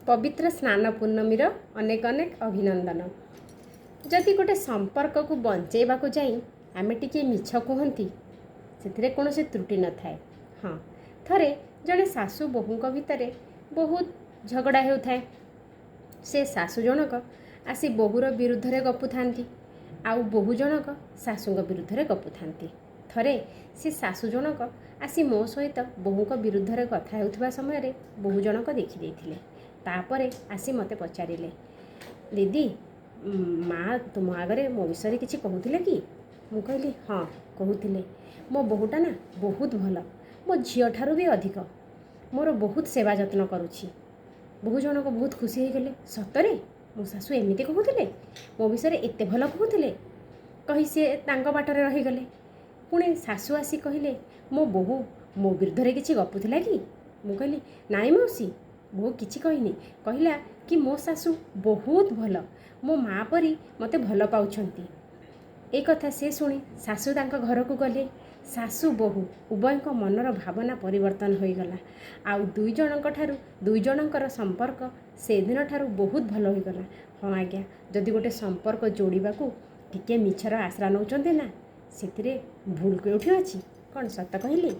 पवित्र स्नान पूर्णमीर अनेक अनेक अभिनंदन। जदि गोटे संपर्क को बंचेवा जाई आमे टिके मिछ कहती से कौन त्रुटि न थाए। हाँ, थरे जड़े सासु बोहूक भितर बहुत झगड़ा होता से सासु जनक आसी बोहूर विरुद्ध में गपु था आउ बोहू जनक सासुंग विरुद्ध में गपु था। थरे से सासु जनक आसी मो सहित बोहूक विरुद्ध में कथा होता समय बोहू जनक देखी तापरे आसी मते पचारिले, दीदी माँ तुम आगे मो विषय किसी कहूले कि? मु कहली हाँ कहूले, मो बोहूटा ना बहुत भल, मो झील ठारू भी अधिक मोर बहुत सेवा जत्न करुछि। बोहू जनक बहुत खुशी हो गले, सतरे मो शाशु एमती कहूले, मो विषय एते भल कहूले कही सी बाटरे रहीगले। पुणी शाशु आसी कहले मो बोहू मो विरुद्ध में किसी गपुला कि? मु कहली नाई मौसी बोहू किसी कहनी, कहला कि मो शाशु बहुत भल, मो माँ परी मते भल पाउछंती। ए कथा से शुणी शाशु तांका घर को गले। शाशु बोहू उभयଙ୍କ मनर भावना परिवर्तन हो गला। आउ दुई जनकर संपर्क से दिन ठारू बहुत भल हो गला। हाँ आज्ञा, जदि गोटे संपर्क जोड़वा टिके मिछर आश्रा नौचंते ना, से भूल कोठी अछि? कौन सत कहली?